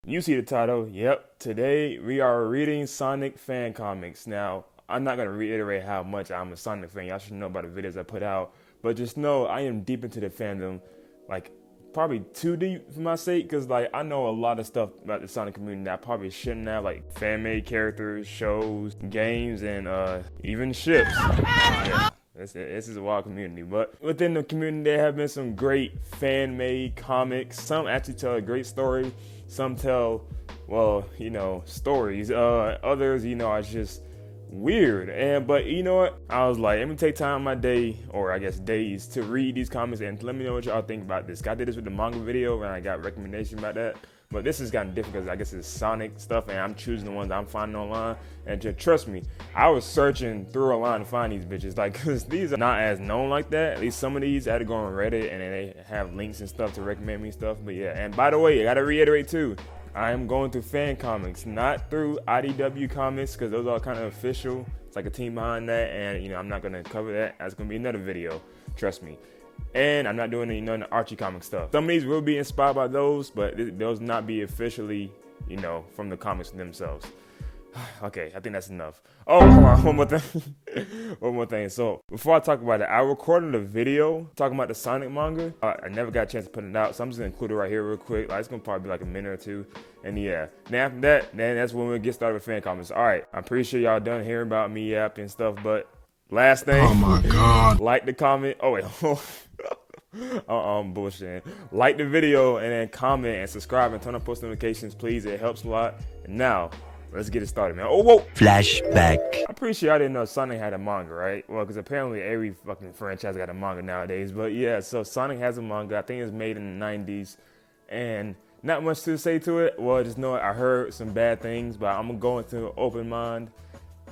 You see the title. Yep. Today we are reading Sonic fan comics. Now, I'm not going to reiterate how much I'm a Sonic fan. Y'all should know about the videos I put out. But just know I am deep into the fandom. Like, probably too deep for my sake. Because, like, I know a lot of stuff about the Sonic community that I probably shouldn't have. Like, fan-made characters, shows, games, and even ships. Yeah. This is a wild community, but within the community there have been some great fan-made comics. Some actually tell a great story. Some tell, well, stories. Others, are just weird. But you know what? I was like, let me take time my day, or I guess days, to read these comics and let me know what y'all think about this. I did this with the manga video and I got recommendation about that. But this is kind of different because I guess it's Sonic stuff and I'm choosing the ones I'm finding online. And just trust me, I was searching through a line to find these bitches. Like, cause these are not as known like that. At least some of these I had to go on Reddit and they have links and stuff to recommend me stuff. But yeah, and by the way, I gotta reiterate too, I am going through fan comics, not through IDW comics, because those are kind of official. It's like a team behind that, and I'm not gonna cover that. That's gonna be another video, trust me. And I'm not doing any none of the Archie comic stuff. Some of these will be inspired by those, but those not be officially, from the comics themselves. Okay, I think that's enough. Oh, hold on, one more thing. One more thing. So before I talk about it, I recorded a video talking about the Sonic manga. I never got a chance to put it out, so I'm just gonna include it right here real quick. Like, it's gonna probably be like a minute or two. And yeah, then after that, that's when we get started with fan comments. All right, I'm pretty sure y'all done hearing about me yapping and stuff, but last thing. Oh my God. Like the comment. Oh wait. I'm bullshitting. Like the video and then comment and subscribe and turn on post notifications, please. It helps a lot. And now, let's get it started, man. Oh, whoa. Flashback. I'm pretty sure I didn't know Sonic had a manga, right? Well, because apparently every fucking franchise got a manga nowadays. But yeah, so Sonic has a manga. I think it's made in the 90s. And not much to say to it. Well, just know I heard some bad things, but I'm going to go into an open mind.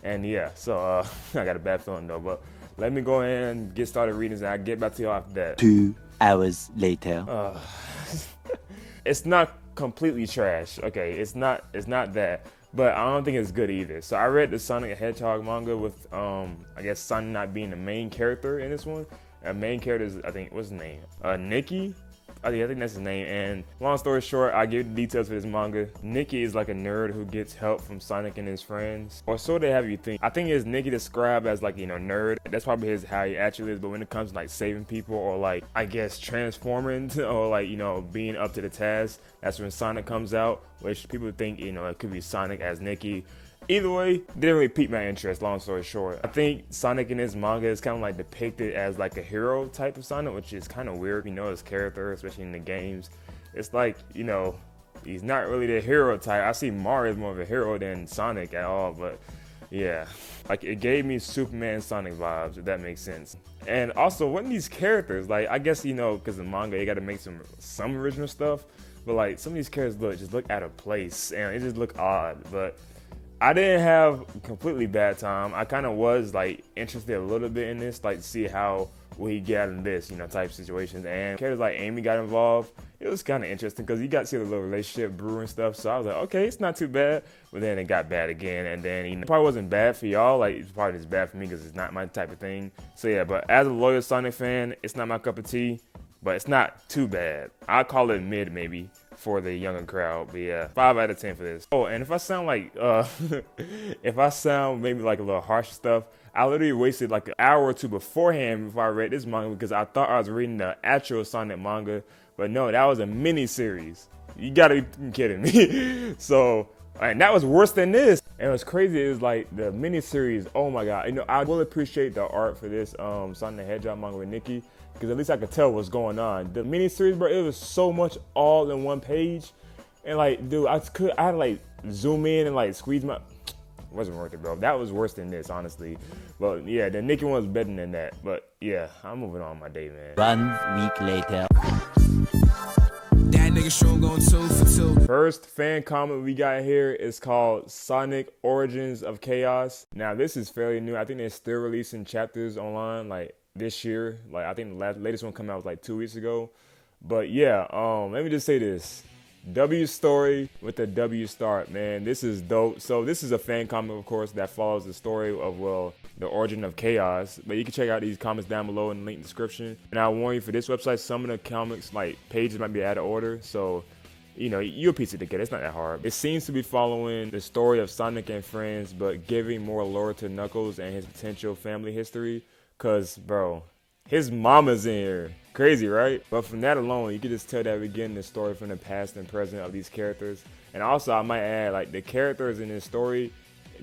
And yeah, so I got a bad feeling though. But let me go ahead and get started reading, and I'll get back to you after that. 2 hours later. It's not completely trash. Okay, it's not that. But I don't think it's good either. So I read the Sonic the Hedgehog manga with, I guess Sonic not being the main character in this one. Main character is, I think, what's his name? Nikki? I think that's his name. And long story short, I'll give the details for this manga. Nikki is like a nerd who gets help from Sonic and his friends. Or so they have you think. I think it's Nikki described as like, nerd. That's probably how he actually is. But when it comes to like saving people or like, I guess transforming or like, being up to the task, that's when Sonic comes out. Which people think, it could be Sonic as Nikki. Either way, didn't really pique my interest, long story short. I think Sonic in this manga is kind of like depicted as like a hero type of Sonic, which is kind of weird, his character, especially in the games. It's like, he's not really the hero type. I see Mario as more of a hero than Sonic at all, but yeah. Like, it gave me Superman Sonic vibes, if that makes sense. And also, what are these characters? Like, I guess, because the manga, you got to make some original stuff, but like, some of these characters just look out of place, and it just look odd, but I didn't have a completely bad time. I kind of was like interested a little bit in this, like to see how we get out of this, type situations. And characters like Amy got involved. It was kind of interesting because you got to see the little relationship brew and stuff. So I was like, okay, it's not too bad. But then it got bad again. And then it probably wasn't bad for y'all. Like, it's probably just bad for me because it's not my type of thing. So yeah, but as a loyal Sonic fan, it's not my cup of tea. But it's not too bad. I'll call it mid maybe for the younger crowd. But yeah, 5 out of 10 for this. Oh, and if I sound like, if I sound maybe like a little harsh stuff, I literally wasted like an hour or two beforehand before I read this manga because I thought I was reading the actual Sonic manga. But no, that was a mini series. You gotta be kidding me. So, and that was worse than this. And what's crazy is like the mini series, oh my God. I will appreciate the art for this Sonic the Hedgehog manga with Nikki, because at least I could tell what's going on. The miniseries, bro, it was so much all in one page. And like, dude, I had to like zoom in and like squeeze my, wasn't worth it, bro. That was worse than this, honestly. But yeah, the Nikki one was better than that. But yeah, I'm moving on my day, man. 1 week later. That nigga sure going 2 for 2. First fan comment we got here is called Sonic Origins of Chaos. Now, this is fairly new. I think they're still releasing chapters online, like, this year. Like, I think the latest one came out was like 2 weeks ago. But yeah, let me just say this. W story with the W start, man. This is dope. So this is a fan comic, of course, that follows the story of, well, the origin of chaos. But you can check out these comments down below in the link description. And I'll warn you, for this website, some of the comics, like, pages might be out of order. So you know, you'll piece it together. It's not that hard. It seems to be following the story of Sonic and friends, but giving more lore to Knuckles and his potential family history. Cause, bro, his mama's in here. Crazy, right? But from that alone, you can just tell that we're getting the story from the past and present of these characters. And also, I might add, like, the characters in this story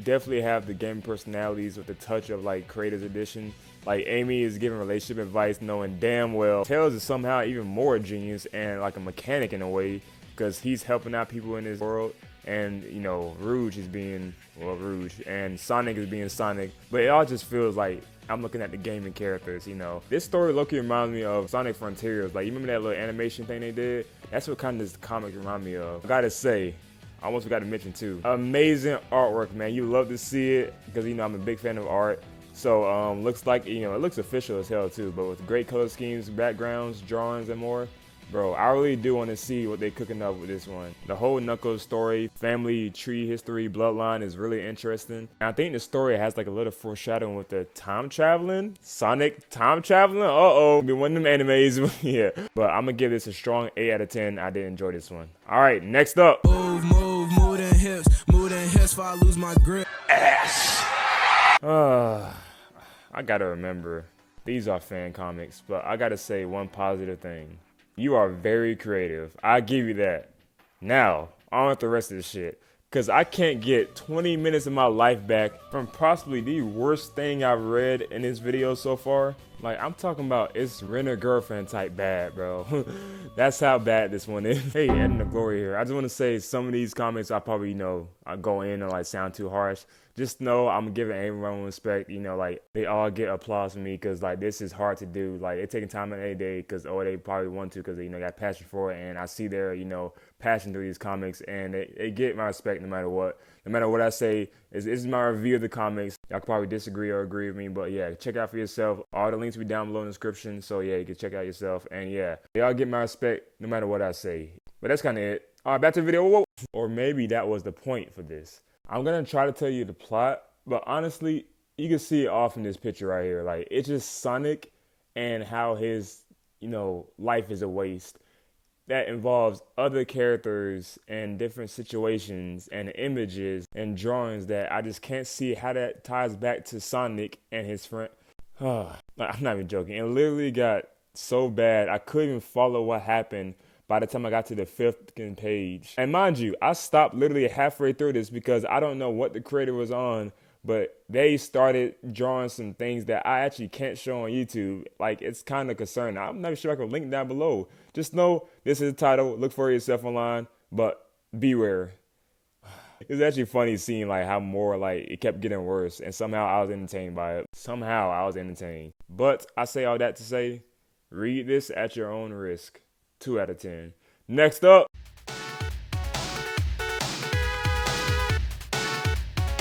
definitely have the game personalities with the touch of, like, Creator's Edition. Like, Amy is giving relationship advice knowing damn well Tails is somehow even more genius and, like, a mechanic in a way, because he's helping out people in this world. And, you know, Rouge is being, well, Rouge. And Sonic is being Sonic. But it all just feels like I'm looking at the gaming characters, you know. This story low-key reminds me of Sonic Frontiers. Like, you remember that little animation thing they did? That's what kind of this comic reminds me of. I gotta say, I almost forgot to mention too, amazing artwork, man. You love to see it because, you know, I'm a big fan of art. So, looks like, you know, it looks official as hell too, but with great color schemes, backgrounds, drawings, and more. Bro, I really do want to see what they're cooking up with this one. The whole Knuckles story, family tree history, bloodline is really interesting. And I think the story has like a little foreshadowing with the time traveling. Sonic time traveling? Uh-oh. Be one of them animes. Yeah. But I'm going to give this a strong 8 out of 10. I did enjoy this one. All right, next up. Move them hips before I lose my grip. I got to remember, these are fan comics, but I got to say one positive thing. You are very creative. I give you that. Now, on with the rest of the shit. Because I can't get 20 minutes of my life back from possibly the worst thing I've read in this video so far. Like, I'm talking about it's Rent-A-Girlfriend type bad, bro. That's how bad this one is. Hey, Ed the Glory here. I just want to say some of these comments I probably, you know, I go in and like sound too harsh. Just know I'm giving everyone respect, you know, like they all get applause from me because like this is hard to do. Like they're taking time out of their day because, oh, they probably want to because they, you know, got passion for it. And I see their, you know, passion through these comics and they get my respect no matter what. No matter what I say, this is my review of the comics. Y'all can probably disagree or agree with me, but yeah, check out for yourself. All the links will be down below in the description. So yeah, you can check out yourself. And yeah, they all get my respect no matter what I say. But that's kind of it. All right, back to the video. Whoa. Or maybe that was the point for this. I'm going to try to tell you the plot, but honestly, you can see it off in this picture right here. Like, it's just Sonic and how his, you know, life is a waste. That involves other characters and different situations and images and drawings that I just can't see how that ties back to Sonic and his friend. I'm not even joking. It literally got so bad, I couldn't even follow what happened by the time I got to the 5th page. And mind you, I stopped literally halfway through this because I don't know what the creator was on, but they started drawing some things that I actually can't show on YouTube. Like, it's kind of concerning. I'm not sure I can link down below. Just know this is the title. Look for it yourself online, but beware. It's actually funny seeing like how more like it kept getting worse, and somehow I was entertained by it. Somehow I was entertained. But I say all that to say, read this at your own risk. 2 out of 10. Next up.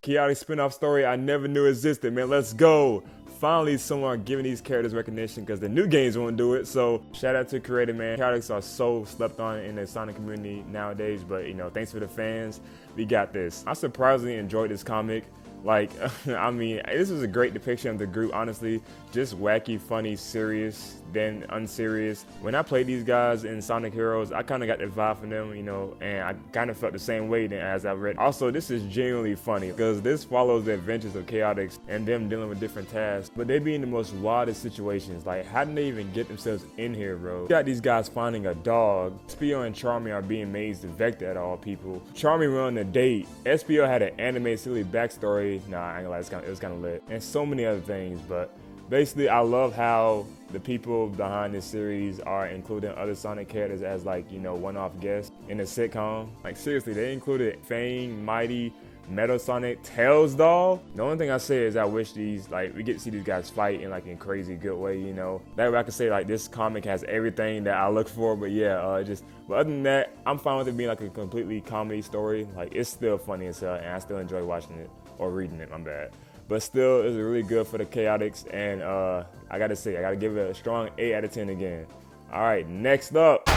Chaotic spin-off story I never knew existed, man. Let's go. Finally, someone giving these characters recognition because the new games won't do it. So shout out to creator, man. Chaotix are so slept on in the Sonic community nowadays, but you know, thanks for the fans. We got this. I surprisingly enjoyed this comic. Like, I mean, this was a great depiction of the group, honestly. Just wacky, funny, serious, then unserious. When I played these guys in Sonic Heroes, I kind of got the vibe from them, you know, and I kind of felt the same way then as I read. Also, this is genuinely funny because this follows the adventures of Chaotix and them dealing with different tasks, but they be in the most wildest situations. Like, how did they even get themselves in here, bro? You got these guys finding a dog. Espio and Charmy are being mazed to Vector at all people. Charmy went on a date. Espio had an anime silly backstory. Nah, I ain't gonna lie, it was kind of lit. And so many other things, but basically, I love how the people behind this series are including other Sonic characters as, like, you know, one-off guests in the sitcom. Like, seriously, they included Fang, Mighty, Metal Sonic, Tails Doll. The only thing I say is I wish these, like, we get to see these guys fight in, like, a crazy good way, you know. That way I can say, like, this comic has everything that I look for, but yeah, but other than that, I'm fine with it being, like, a completely comedy story. Like, it's still funny as hell, and I still enjoy watching it, or reading it, my bad. But still, it's really good for the Chaotix, and I gotta say, I gotta give it a strong 8 out of 10 again. All right, next up.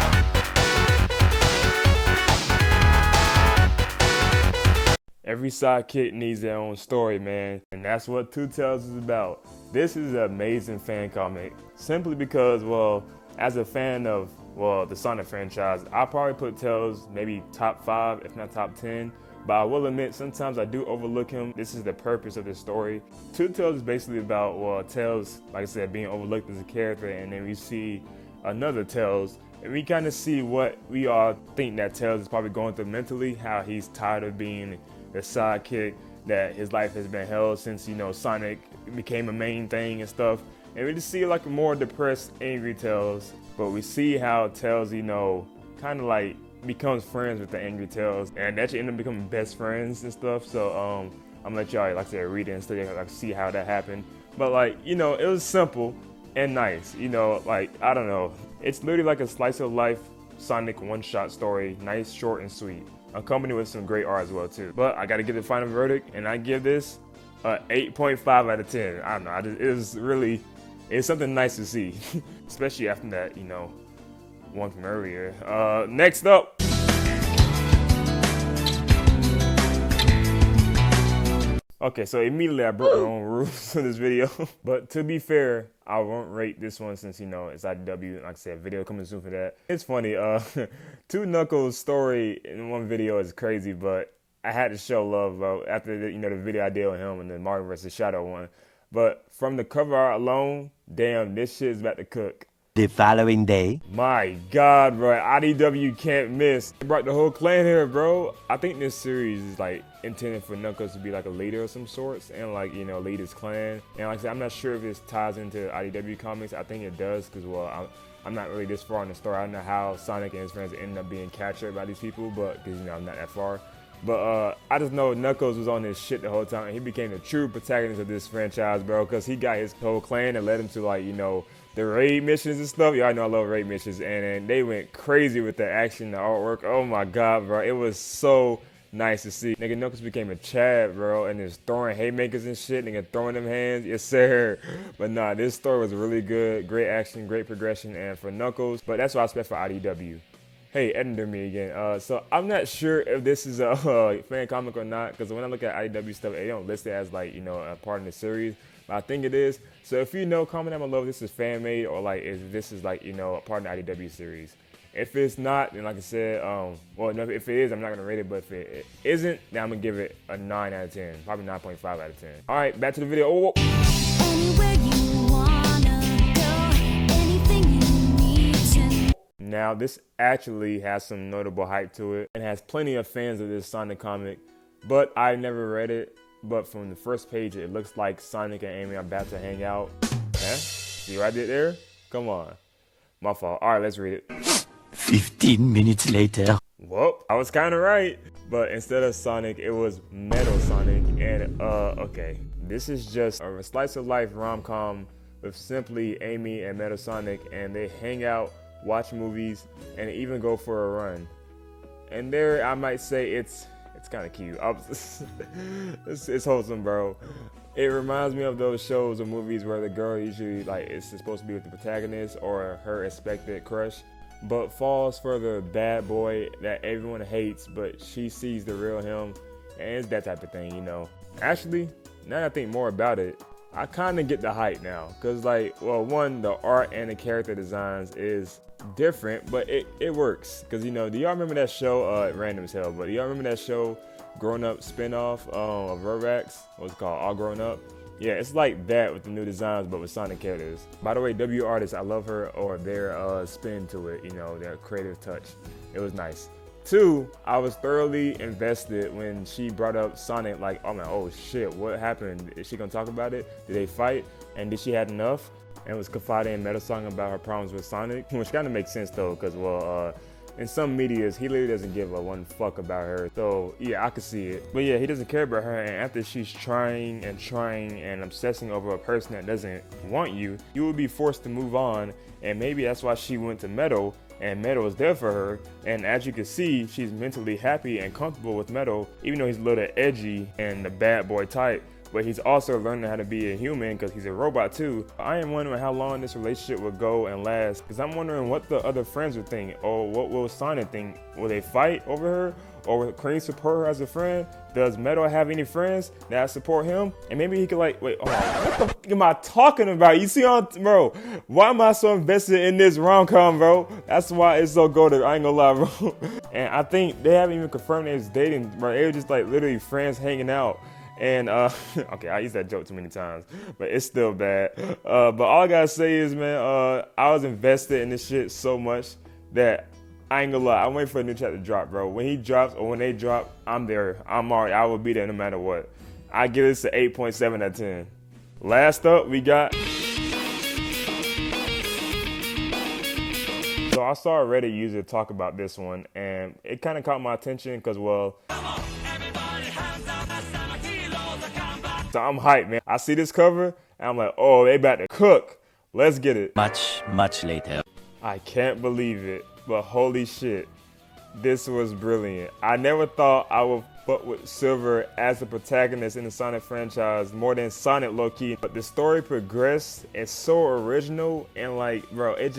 Every sidekick needs their own story, man, and that's what Two Tails is about. This is an amazing fan comic, simply because, well, as a fan of well, the Sonic franchise, I'll probably put Tails maybe top 5, if not top 10. But I will admit, sometimes I do overlook him. This is the purpose of the story. Two Tails is basically about, well, Tails, like I said, being overlooked as a character, and then we see another Tails, and we kind of see what we all think that Tails is probably going through mentally, how he's tired of being the sidekick, that his life has been held since, you know, Sonic became a main thing and stuff. And we just see like a more depressed, angry Tails. But we see how Tails, you know, kind of like becomes friends with the angry Tails, and actually end up becoming best friends and stuff. So I'm gonna let y'all, like I said, read it and study, like see how that happened. But like, you know, it was simple and nice. You know, like, I don't know, it's literally like a slice of life Sonic one-shot story, nice, short, and sweet, accompanied with some great art as well too. But I gotta give the final verdict, and I give this a 8.5 out of 10. I don't know, it's something nice to see, especially after that, you know, one from earlier. Next up. Okay, so immediately I broke my own rules in this video. But to be fair, I won't rate this one since, you know, it's IDW. Like I said, video coming soon for that. It's funny, Two Knuckles' story in one video is crazy, but I had to show love, bro, after the, you know, the video I did with him and the Mario vs. Shadow one. But from the cover art alone, damn, this shit is about to cook. The following day. My God, bro, IDW can't miss. They brought the whole clan here, bro. I think this series is like intended for Knuckles to be like a leader of some sorts and like, you know, lead his clan. And like I said, I'm not sure if this ties into IDW comics. I think it does because, well, I'm not really this far in the story. I don't know how Sonic and his friends ended up being captured by these people, but because, you know, I'm not that far. But I just know Knuckles was on his shit the whole time, and he became the true protagonist of this franchise, bro, because he got his whole clan and led him to, like, you know, the raid missions and stuff. Y'all know I love raid missions, and they went crazy with the action, the artwork. Oh my God, bro, it was so nice to see. Nigga, Knuckles became a Chad, bro, and just throwing haymakers and shit, nigga, throwing them hands, yes sir. But nah, this story was really good, great action, great progression, and for Knuckles, but that's what I expect for IDW. Hey, editor me again. So I'm not sure if this is a fan comic or not, because when I look at IDW stuff, they don't list it as, like, you know, a part of the series. But I think it is. So if you know, comment down below if this is fan made or like if this is, like, you know, a part of the IDW series. If it's not, then like I said, well, no, if it is, I'm not gonna rate it. But if it isn't, then I'm gonna give it a 9 out of 10, probably 9.5 out of 10. All right, back to the video. Oh, Anywhere you wanna go, anything you need to. Now, this actually has some notable hype to it and has plenty of fans of this Sonic comic, but I never read it. But from the first page, it looks like Sonic and Amy are about to hang out. Huh? See what I did there? Come on. My fault. All right, let's read it. 15 minutes later. Well, I was kind of right. But instead of Sonic, it was Metal Sonic. And, okay. This is just a slice of life rom-com with simply Amy and Metal Sonic, and they hang out, watch movies, and even go for a run. And there, I might say it's kind of cute. It's wholesome, bro. It reminds me of those shows or movies where the girl usually, like, is supposed to be with the protagonist or her expected crush, but falls for the bad boy that everyone hates, but she sees the real him, and it's that type of thing, you know. Actually, now that I think more about it, I kind of get the hype now, because, like, well, one, the art and the character designs is different, but it works. Because, you know, do y'all remember that show, random as hell, but do y'all remember that show, Grown Up spinoff of Rugrats? What's it called? All Grown Up? Yeah, it's like that with the new designs, but with Sonic characters. By the way, W Artists, I love her, or their spin to it, you know, their creative touch. It was nice. 2, I was thoroughly invested when she brought up Sonic, like, oh man, oh shit, what happened? Is she gonna talk about it? Did they fight? And did she have enough? And was confiding in Metal Song about her problems with Sonic, which kind of makes sense though, because, well, in some medias, he literally doesn't give a one fuck about her. So yeah, I could see it. But yeah, he doesn't care about her, and after she's trying and obsessing over a person that doesn't want you, you will be forced to move on, and maybe that's why she went to Metal, and Metal is there for her. And as you can see, she's mentally happy and comfortable with Metal, even though he's a little edgy and the bad boy type. but he's also learning how to be a human because he's a robot too. I am wondering how long this relationship will go and last, because I'm wondering what the other friends would think, or what will Sonic think. Will they fight over her? Or will Cream support her as a friend? Does Metal have any friends that support him? And maybe he could like, wait, oh, what the fuck am I talking about? You see, bro, why am I so invested in this rom-com, bro? That's why it's so good. I ain't gonna lie, bro. And I think they haven't even confirmed they're dating, bro. They were just like literally friends hanging out. And okay, I used that joke too many times, but it's still bad. But all I gotta say is, man, I was invested in this shit so much that I ain't gonna lie, I'm waiting for a new chapter to drop, bro. When he drops or when they drop, I'm there. I will be there no matter what. I give this an 8.7 out of 10. Last up, we got. So I saw a Reddit user talk about this one, and it kind of caught my attention because, well, so I'm hyped, man. I see this cover, and I'm like, oh, they about to cook. Let's get it. Much later. I can't believe it, but holy shit, this was brilliant. I never thought I would fuck with Silver as the protagonist in the Sonic franchise more than Sonic low-key, but the story progressed. It's so original, and like, bro, it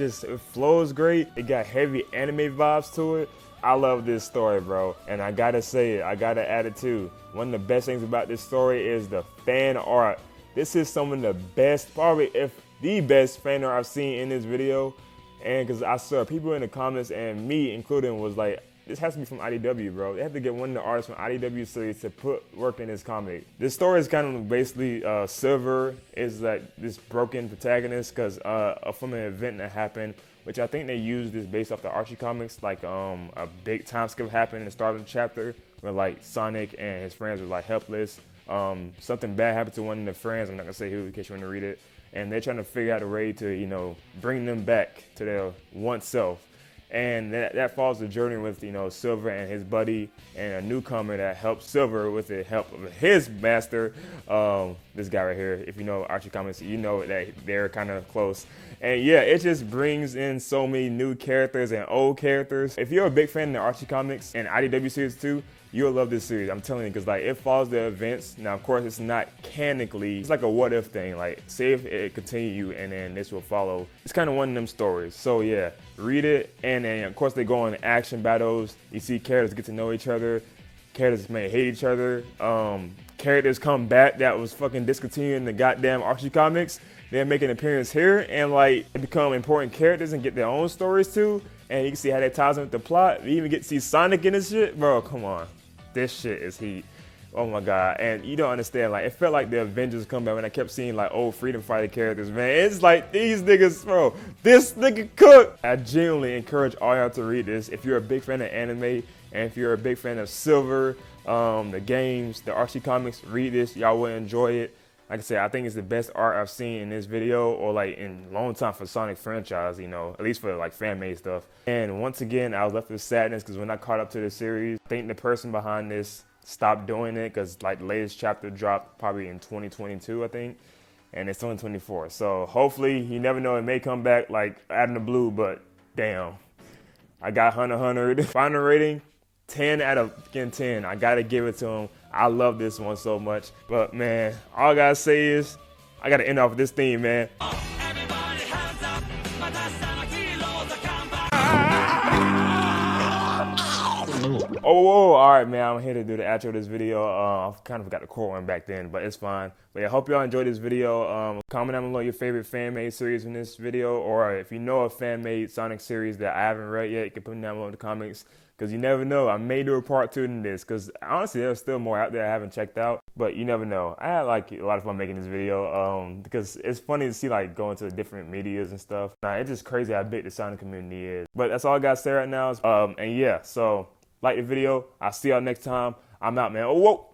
flows great. It got heavy anime vibes to it. I love this story, bro, and I gotta say it, I gotta add it too. One of the best things about this story is the fan art. This is some of the best, probably if the best fan art I've seen in this video. And because I saw people in the comments, and me including, was like, this has to be from IDW, bro. They have to get one of the artists from IDW series to put work in this comic. This story is kind of basically Silver is like this broken protagonist because from an event that happened, which I think they used this based off the Archie comics, like a big time skip happened in the start of the chapter where like Sonic and his friends were like helpless. Something bad happened to one of the friends. I'm not gonna say who in case you want to read it. And they're trying to figure out a way to, you know, bring them back to their once self. And that follows the journey with, you know, Silver and his buddy and a newcomer that helps Silver with the help of his master, this guy right here. If you know Archie comics, you know that they're kind of close. And yeah, it just brings in so many new characters and old characters. If you're a big fan of the Archie comics and IDW series too, you'll love this series, I'm telling you, because like it follows the events. Now, of course, it's not canonically. It's like a what if thing. Like, say if it continue and then this will follow. It's kind of one of them stories. So yeah, read it, and then of course they go on action battles. You see characters get to know each other. Characters may hate each other. Characters come back that was fucking discontinued in the goddamn Archie comics. They make an appearance here and like they become important characters and get their own stories too. And you can see how that ties in with the plot. You even get to see Sonic in this shit, bro. Come on. This shit is heat. Oh my god. And you don't understand, like, it felt like the Avengers come back when I kept seeing like old freedom fighter characters, man. It's like these niggas, bro, this nigga cook. I genuinely encourage all y'all to read this. If you're a big fan of anime and if you're a big fan of Silver, the games, the Archie comics, read this. Y'all will enjoy it. Like I said, I think it's the best art I've seen in this video or like in a long time for Sonic franchise, you know, at least for like fan-made stuff. And once again, I was left with sadness because when I caught up to the series, I think the person behind this stopped doing it because like the latest chapter dropped probably in 2022, I think, and it's 2024. So hopefully, you never know, it may come back like out of the blue, but damn. I got Hunter x Hunter. Final rating, 10 out of 10. I gotta give it to him. I love this one so much. But man, all I gotta say is, I gotta end off with this theme, man. Oh, all right, man. I'm here to do the outro of this video. I kind of forgot the core one back then, but it's fine. But yeah, I hope y'all enjoyed this video. Comment down below your favorite fan-made series in this video, or if you know a fan-made Sonic series that I haven't read yet, you can put them down below in the comments. Because you never know, I may do a part 2 in this. Because honestly, there's still more out there I haven't checked out. But you never know. I had like a lot of fun making this video. Because it's funny to see like going to different medias and stuff. Nah, it's just crazy how big the Sonic community is. But that's all I got to say right now. And yeah, so like the video. I'll see y'all next time. I'm out, man. Oh, whoa.